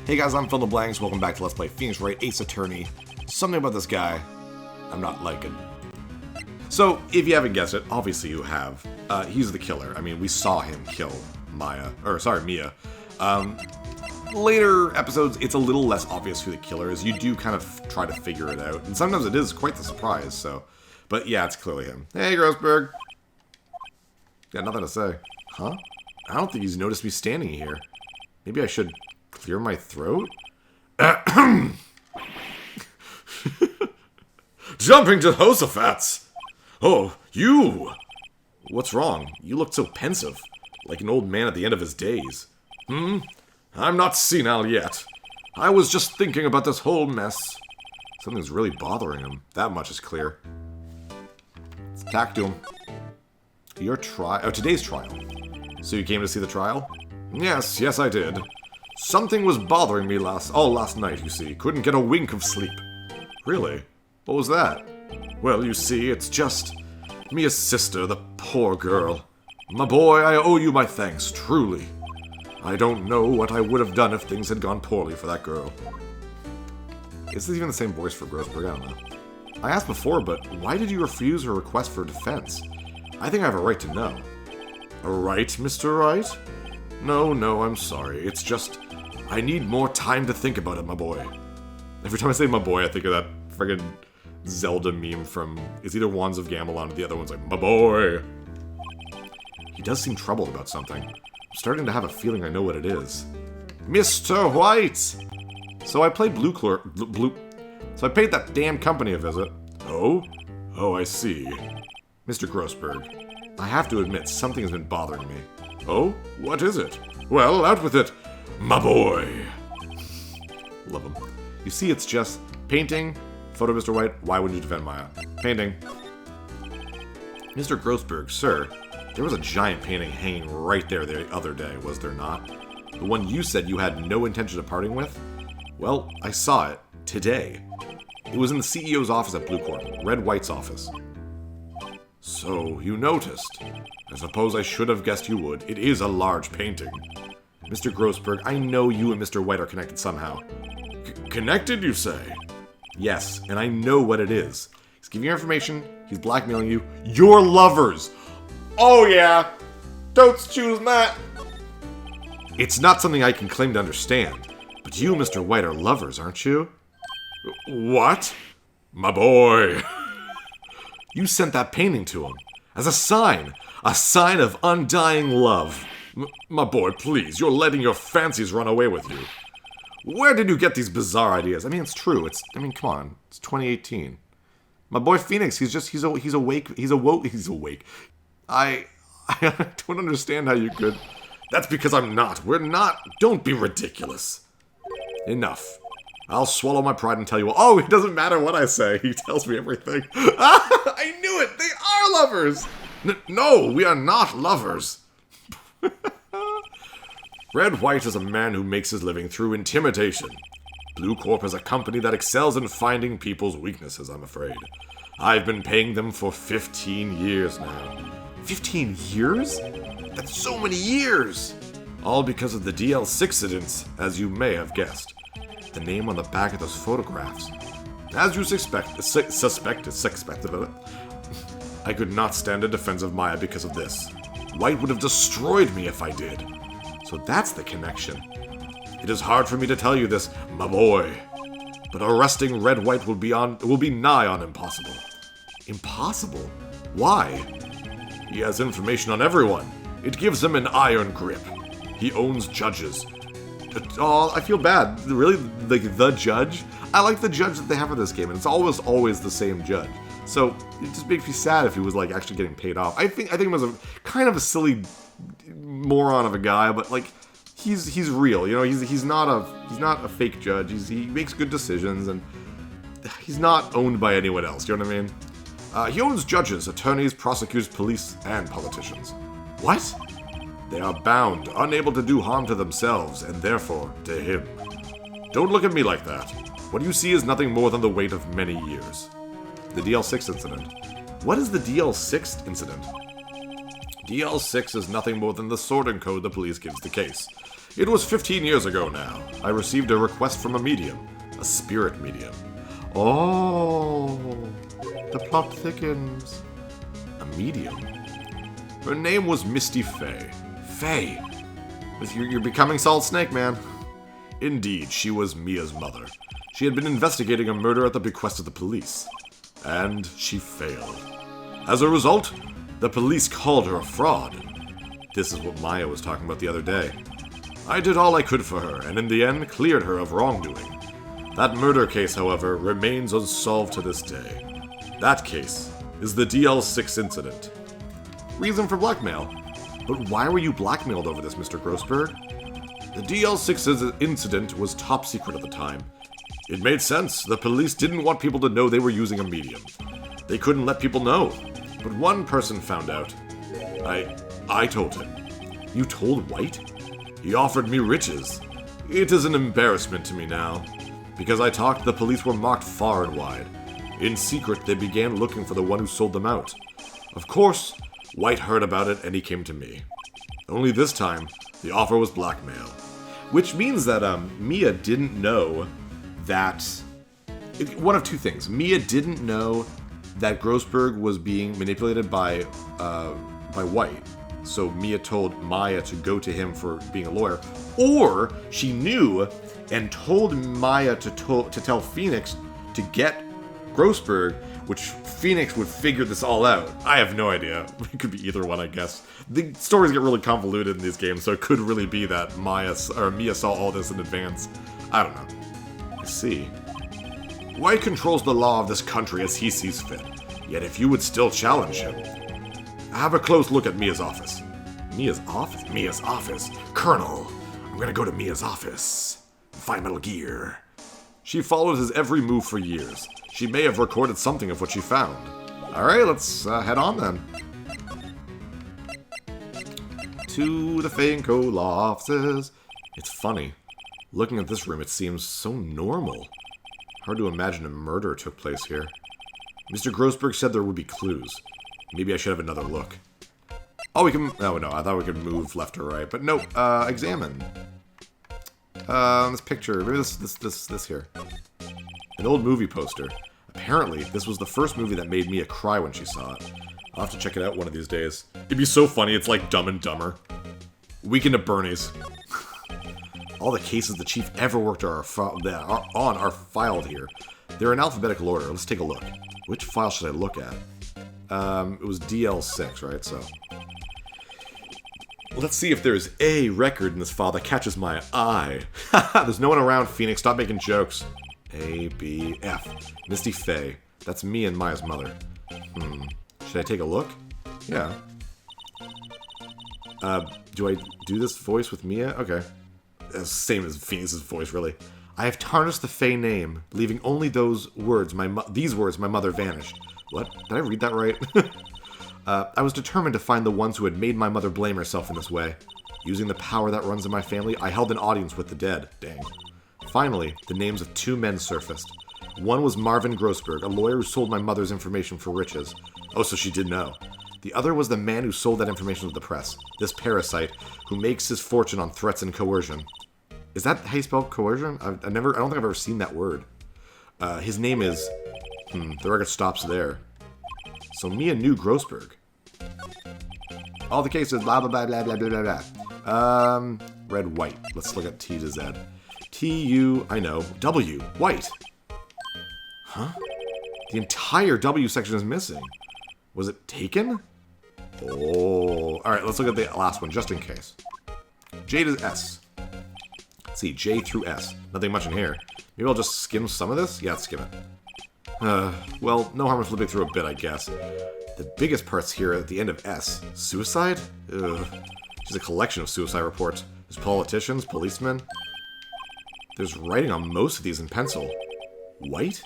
Hey guys, I'm PhilInTheBlanks. Welcome back to Let's Play Phoenix Wright Ace Attorney. Something about this guy I'm not liking. So, if you haven't guessed it, obviously you have. He's the killer. I mean, we saw him kill Mia. Later episodes, it's a little less obvious who the killer is. You do kind of try to figure it out. And sometimes it is quite the surprise, so. But yeah, it's clearly him. Hey, Grossberg. Got nothing to say. Huh? I don't think he's noticed me standing here. Maybe I should clear my throat? Jumping to Jehoshaphat's! Oh, you! What's wrong? You looked so pensive, like an old man at the end of his days. I'm not senile yet. I was just thinking about this whole mess. Something's really bothering him. That much is clear. Let's attack to him. Today's trial. So you came to see the trial? Yes, I did. Something was bothering me last night, you see. Couldn't get a wink of sleep. Really? What was that? Well, you see, it's just Mia's sister, the poor girl. My boy, I owe you my thanks, truly. I don't know what I would have done if things had gone poorly for that girl. Is this even the same voice for Grossberg? I don't know. I asked before, but why did you refuse her request for defense? I think I have a right to know. A right, Mr. Wright? No, I'm sorry. It's just, I need more time to think about it, my boy. Every time I say my boy, I think of that friggin' Zelda meme from, it's either Wands of Gamelon or the other one's like, my boy. He does seem troubled about something. I'm starting to have a feeling I know what it is. Mr. White! So I played So I paid that damn company a visit. Oh? Oh, I see. Mr. Grossberg, I have to admit, something has been bothering me. Oh? What is it? Well, out with it, my boy! Love him. You see, it's just painting, photo of Mr. White, why wouldn't you defend Maya? Painting. Mr. Grossberg, sir, there was a giant painting hanging right there the other day, was there not? The one you said you had no intention of parting with? Well, I saw it today. It was in the CEO's office at Blue Corp, Red White's office. So, you noticed. I suppose I should have guessed you would. It is a large painting. Mr. Grossberg, I know you and Mr. White are connected somehow. Connected, you say? Yes, and I know what it is. He's giving you information, he's blackmailing you. You're lovers! Oh yeah! Don't choose Matt! It's not something I can claim to understand, but you and Mr. White are lovers, aren't you? What? My boy! You sent that painting to him as a sign of undying love. My boy, please, you're letting your fancies run away with you. Where did you get these bizarre ideas? I mean, it's true. Come on. It's 2018. My boy Phoenix, he's awake. I don't understand how you could. That's because I'm not. We're not. Don't be ridiculous. Enough. I'll swallow my pride and tell you, oh, it doesn't matter what I say. He tells me everything. I knew it. They are lovers. No, we are not lovers. Red White is a man who makes his living through intimidation. Blue Corp is a company that excels in finding people's weaknesses, I'm afraid. I've been paying them for 15 years now. 15 years? That's so many years! All because of the DL6 incidents, as you may have guessed. The name on the back of those photographs. As you suspected of it. I could not stand a defense of Maya because of this. White would have destroyed me if I did. So that's the connection. It is hard for me to tell you this, my boy. But arresting Red White will be nigh on impossible. Impossible? Why? He has information on everyone. It gives him an iron grip. He owns judges. Oh, I feel bad. Really? Like, the judge? I like the judge that they have for this game, and it's always the same judge. So, it just makes me sad if he was, like, actually getting paid off. I think he was a kind of a silly moron of a guy, but, like, he's real, you know? He's not a fake judge. He makes good decisions, and he's not owned by anyone else, you know what I mean? He owns judges, attorneys, prosecutors, police, and politicians. What? They are bound, unable to do harm to themselves, and therefore, to him. Don't look at me like that. What you see is nothing more than the weight of many years. The DL6 incident. What is the DL6 incident? DL6 is nothing more than the sorting code the police gives the case. It was 15 years ago now. I received a request from a medium. A spirit medium. Oh, the plot thickens. A medium? Her name was Misty Fey. Fey! You're becoming Solid Snake, man. Indeed, she was Mia's mother. She had been investigating a murder at the bequest of the police. And she failed. As a result, the police called her a fraud. This is what Maya was talking about the other day. I did all I could for her, and in the end, cleared her of wrongdoing. That murder case, however, remains unsolved to this day. That case is the DL6 incident. Reason for blackmail. But why were you blackmailed over this, Mr. Grossberg? The DL6 incident was top secret at the time. It made sense. The police didn't want people to know they were using a medium. They couldn't let people know. But one person found out. I told him. You told White? He offered me riches. It is an embarrassment to me now. Because I talked, the police were mocked far and wide. In secret, they began looking for the one who sold them out. Of course, White heard about it and he came to me. Only this time, the offer was blackmail. Which means that Mia didn't know that... One of two things. Mia didn't know that Grossberg was being manipulated by White. So Mia told Maya to go to him for being a lawyer. Or she knew and told Maya to tell Phoenix to get Grossberg, which Phoenix would figure this all out. I have no idea. It could be either one, I guess. The stories get really convoluted in these games, so it could really be that Mia saw all this in advance. I don't know. I see. White controls the law of this country as he sees fit. Yet if you would still challenge him, have a close look at Mia's office. Mia's office? Mia's office. Colonel, I'm gonna go to Mia's office. Find Metal Gear. She followed his every move for years. She may have recorded something of what she found. Alright, let's head on then. To the Fanco law offices. It's funny. Looking at this room, it seems so normal. Hard to imagine a murder took place here. Mr. Grossberg said there would be clues. Maybe I should have another look. Oh, we can... Oh, no, I thought we could move left or right. But no, examine. This picture. Maybe this here. An old movie poster. Apparently, this was the first movie that made Mia cry when she saw it. I'll have to check it out one of these days. It'd be so funny, it's like Dumb and Dumber. Weekend at Bernie's. All the cases the chief ever worked on are filed here. They're in alphabetical order. Let's take a look. Which file should I look at? It was DL6, right? So let's see if there's a record in this file that catches my eye. There's no one around, Phoenix. Stop making jokes. A, B, F. Misty Fey. That's me and Maya's mother. Should I take a look? Yeah. Do I do this voice with Mia? Okay. Same as Phoenix's voice, really. I have tarnished the Fey name, leaving only those words, these words, my mother vanished. What? Did I read that right? I was determined to find the ones who had made my mother blame herself in this way. Using the power that runs in my family, I held an audience with the dead. Dang. Finally, the names of two men surfaced. One was Marvin Grossberg, a lawyer who sold my mother's information for riches. Oh, so she did know. The other was the man who sold that information to the press. This parasite, who makes his fortune on threats and coercion. Is that how you spell coercion? I don't think I've ever seen that word. His name is... the record stops there. So Mia knew Grossberg. All the cases, blah, blah, blah, blah, blah, blah, blah, blah. Red, white. Let's look at T to Z. T-U, I know. W, white. Huh? The entire W section is missing. Was it taken? Oh. Alright, let's look at the last one, just in case. J to S. Let's see, J through S. Nothing much in here. Maybe I'll just skim some of this? Yeah, let's skim it. Well, no harm in flipping through a bit, I guess. The biggest part's here at the end of S. Suicide? Ugh. Just a collection of suicide reports. There's politicians, policemen. There's writing on most of these in pencil. White?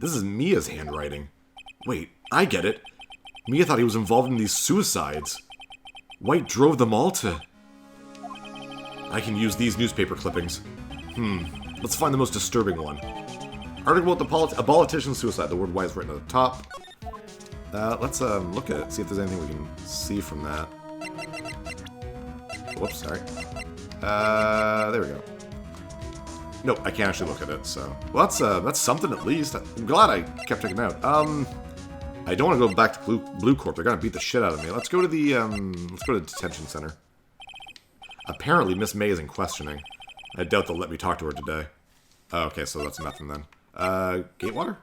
This is Mia's handwriting. Wait, I get it. Mia thought he was involved in these suicides. White drove them all to... I can use these newspaper clippings. Let's find the most disturbing one. Article about a politician's suicide. The word white is written at the top. Let's look at it, see if there's anything we can see from that. Whoops, sorry. There we go. Nope, I can't actually look at it, so... Well, that's something at least. I'm glad I kept checking it out. I don't want to go back to Blue Corp. They're gonna beat the shit out of me. Let's go to the, let's go to the detention center. Apparently, Miss May is in questioning. I doubt they'll let me talk to her today. Oh, okay, so that's nothing then. Gatewater?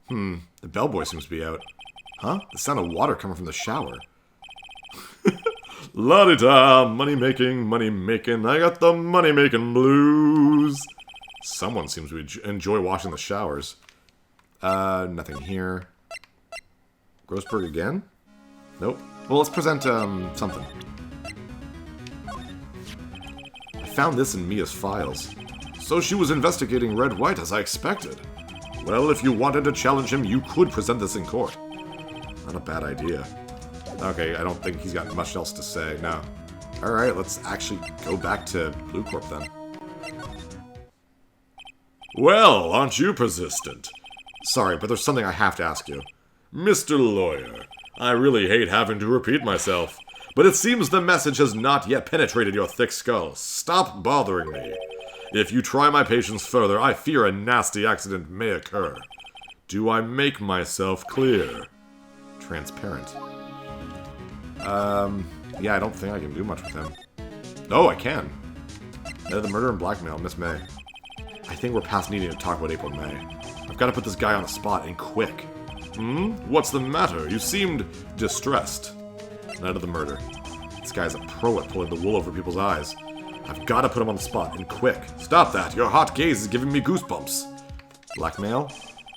The bellboy seems to be out. Huh? The sound of water coming from the shower. La-di-da, money-making, I got the money-making blues. Someone seems to enjoy washing the showers. Nothing here. Grossberg again? Nope. Well, let's present, something. I found this in Mia's files. So she was investigating Red White as I expected. Well, if you wanted to challenge him, you could present this in court. Not a bad idea. Okay, I don't think he's got much else to say, no. Alright, let's actually go back to Blue Corp then. Well, aren't you persistent? Sorry, but there's something I have to ask you. Mr. Lawyer, I really hate having to repeat myself, but it seems the message has not yet penetrated your thick skull. Stop bothering me. If you try my patience further, I fear a nasty accident may occur. Do I make myself clear? Transparent. Yeah, I don't think I can do much with him. Oh, I can. The murder and blackmail, Miss May. I think we're past needing to talk about April May. I've got to put this guy on the spot, and quick. What's the matter? You seemed distressed. Night of the murder. This guy's a pro at pulling the wool over people's eyes. I've got to put him on the spot, and quick. Stop that! Your hot gaze is giving me goosebumps. Blackmail?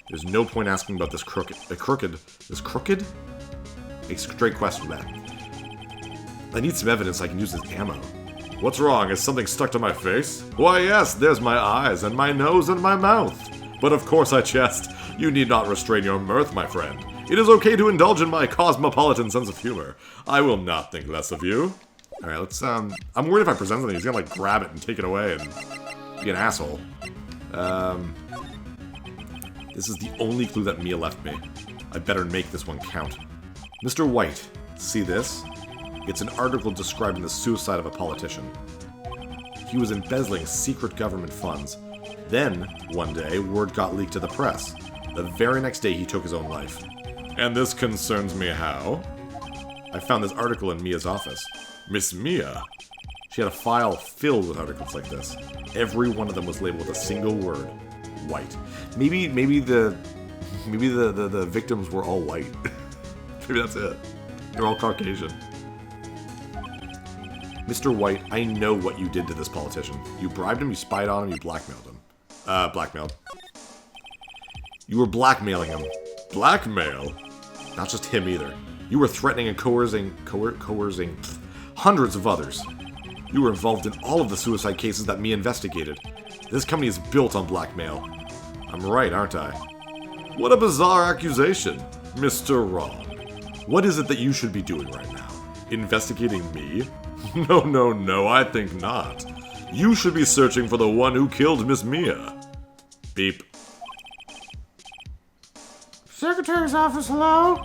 There's no point asking about this crooked? This crooked? A straight question, man. I need some evidence I can use as ammo. What's wrong? Is something stuck to my face? Why, yes, there's my eyes, and my nose, and my mouth. But of course I jest. You need not restrain your mirth, my friend. It is okay to indulge in my cosmopolitan sense of humor. I will not think less of you. Alright, let's, I'm worried if I present something, he's gonna, like, grab it and take it away and be an asshole. This is the only clue that Mia left me. I better make this one count. Mr. White, see this? It's an article describing the suicide of a politician. He was embezzling secret government funds. Then, one day, word got leaked to the press. The very next day, he took his own life. And this concerns me how? I found this article in Mia's office. Miss Mia? She had a file filled with articles like this. Every one of them was labeled with a single word. White. Maybe the victims were all white. Maybe that's it. They're all Caucasian. Mr. White, I know what you did to this politician. You bribed him, you spied on him, you blackmailed him. Blackmailed. You were blackmailing him. Blackmail? Not just him either. You were threatening and coercing hundreds of others. You were involved in all of the suicide cases that me investigated. This company is built on blackmail. I'm right, aren't I? What a bizarre accusation, Mr. Wrong. What is it that you should be doing right now? Investigating me? No, I think not. You should be searching for the one who killed Miss Mia. Beep. Secretary's office, hello?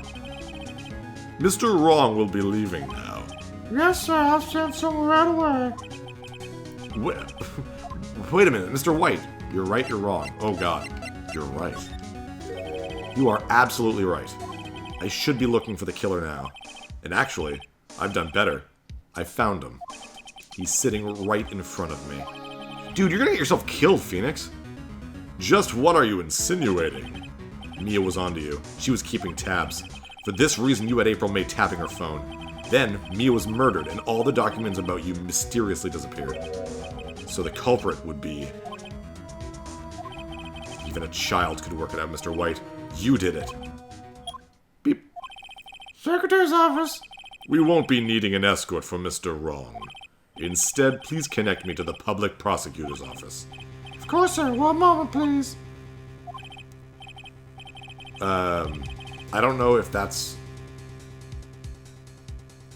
Mr. Wrong will be leaving now. Yes, sir, I'll send someone right away. Wait a minute, Mr. White. You're right, you're wrong. Oh god, you're right. You are absolutely right. I should be looking for the killer now. And actually, I've done better. I found him. He's sitting right in front of me. Dude, you're gonna get yourself killed, Phoenix. Just what are you insinuating? Mia was onto you. She was keeping tabs. For this reason, you had April May tapping her phone. Then, Mia was murdered, and all the documents about you mysteriously disappeared. So the culprit would be... Even a child could work it out, Mr. White. You did it. Beep. Secretary's office. We won't be needing an escort from Mr. Wrong. Instead, please connect me to the public prosecutor's office. Of course, sir. One moment, please. I don't know if that's...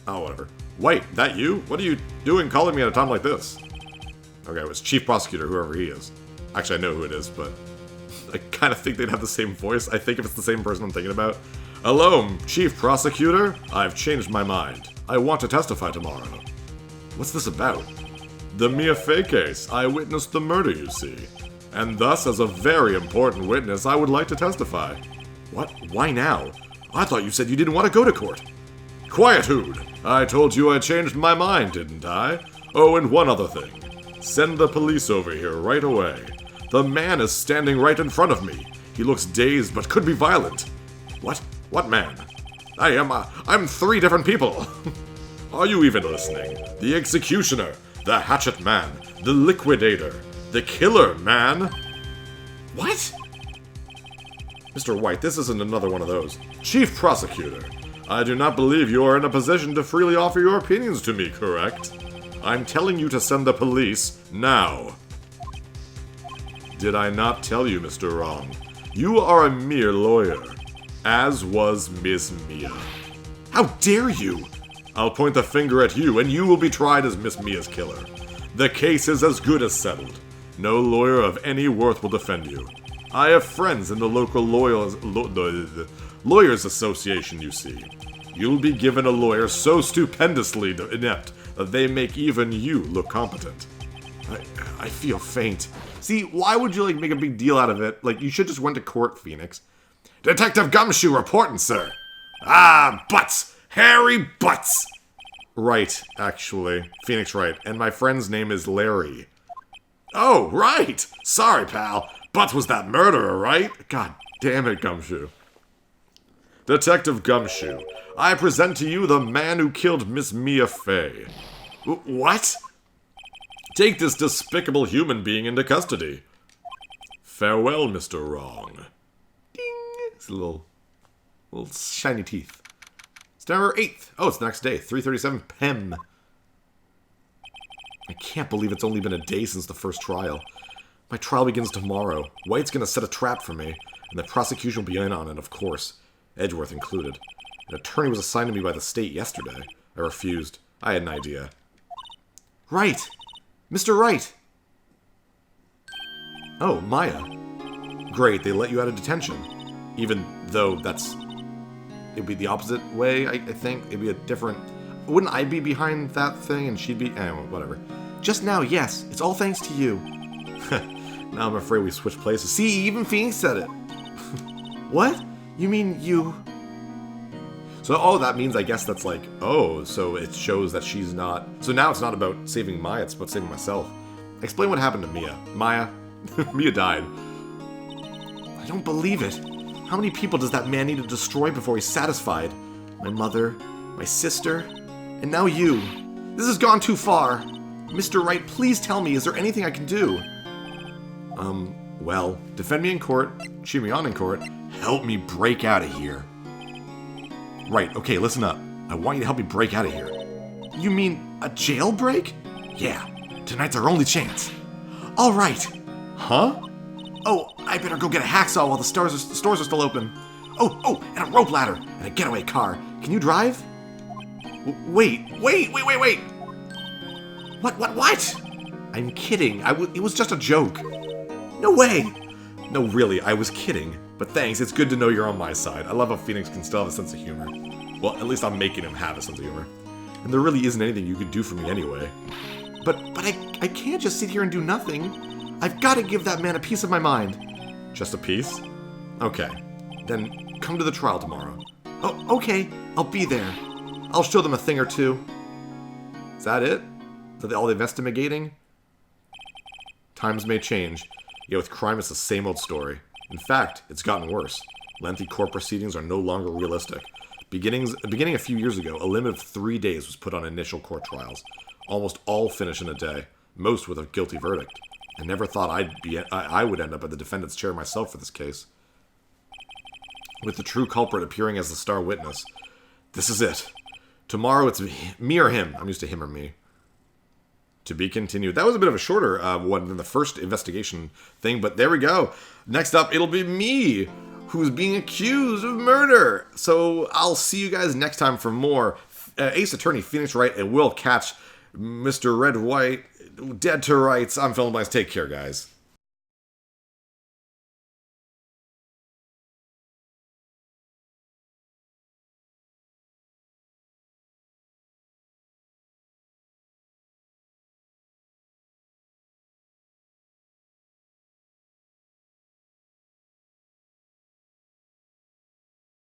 Oh, whatever. White, that you? What are you doing calling me at a time like this? Okay, it was Chief Prosecutor, whoever he is. Actually, I know who it is, but... I kind of think they'd have the same voice. I think if it's the same person I'm thinking about. Hello, Chief Prosecutor. I've changed my mind. I want to testify tomorrow. What's this about? The Mia Fey case. I witnessed the murder, you see. And thus, as a very important witness, I would like to testify. What? Why now? I thought you said you didn't want to go to court. Quietude! I told you I changed my mind, didn't I? Oh, and one other thing. Send the police over here right away. The man is standing right in front of me. He looks dazed but could be violent. What? What man? I'm 3 different people. Are you even listening? The executioner, the hatchet man, the liquidator, the killer man. What? Mr. White, this isn't another one of those. Chief Prosecutor, I do not believe you are in a position to freely offer your opinions to me, correct? I'm telling you to send the police now. Did I not tell you, Mr. Wrong? You are a mere lawyer, as was Miss Mia. How dare you! I'll point the finger at you, and you will be tried as Miss Mia's killer. The case is as good as settled. No lawyer of any worth will defend you. I have friends in the local Lawyers Association, you see. You'll be given a lawyer so stupendously inept that they make even you look competent. I feel faint. See, why would you, make a big deal out of it? You should just went to court, Phoenix. Detective Gumshoe reporting, sir. Ah, Butts! Harry Butts! Right, actually. Phoenix Wright. And my friend's name is Larry. Oh, right! Sorry, pal. Butts was that murderer, right? God damn it, Gumshoe. Detective Gumshoe, I present to you the man who killed Miss Mia Fey. What? Take this despicable human being into custody. Farewell, Mr. Wrong. Ding! It's a little shiny teeth. It's November 8th. Oh, it's the next day, 3:37 p.m. I can't believe it's only been a day since the first trial. My trial begins tomorrow. White's gonna set a trap for me, and the prosecution will be in on it, of course. Edgeworth included. An attorney was assigned to me by the state yesterday. I refused. I had an idea. Wright! Mr. Wright! Oh, Maya. Great, they let you out of detention. Even though it'd be the opposite way, I think. It'd be a different... Wouldn't I be behind that thing and she'd be... Anyway, whatever. Just now, yes. It's all thanks to you. Now I'm afraid we switched places. See, even Phoenix said it. What? You mean you... So, that means I guess that's so it shows that she's not... So now it's not about saving Maya, it's about saving myself. Explain what happened to Mia. Maya? Mia died. I don't believe it. How many people does that man need to destroy before he's satisfied? My mother, my sister, and now you. This has gone too far. Mr. Wright, please tell me, is there anything I can do? Well, defend me in court, cheer me on in court, help me break out of here. Right, okay, listen up. I want you to help me break out of here. You mean a jailbreak? Yeah, tonight's our only chance. All right. Huh? Oh, I better go get a hacksaw while the stores are still open. Oh, and a rope ladder and a getaway car. Can you drive? Wait. What? I'm kidding. It was just a joke. No way. No, really, I was kidding. But thanks, it's good to know you're on my side. I love how Phoenix can still have a sense of humor. Well, at least I'm making him have a sense of humor. And there really isn't anything you could do for me anyway. But I can't just sit here and do nothing. I've got to give that man a piece of my mind. Just a piece? Okay. Then come to the trial tomorrow. Oh, okay. I'll be there. I'll show them a thing or two. Is that it? Is that all the investigating? Times may change. Yet with crime, it's the same old story. In fact, it's gotten worse. Lengthy court proceedings are no longer realistic. Beginning a few years ago, a limit of 3 days was put on initial court trials. Almost all finish in a day, most with a guilty verdict. I never thought I would end up at the defendant's chair myself for this case. With the true culprit appearing as the star witness. This is it. Tomorrow it's me or him. I'm used to him or me. To be continued. That was a bit of a shorter one than the first investigation thing, but there we go. Next up, it'll be me, who's being accused of murder. So I'll see you guys next time for more. Ace Attorney Phoenix Wright and will catch Mr. Red White dead to rights. I'm PhilInTheBlanks. Take care, guys.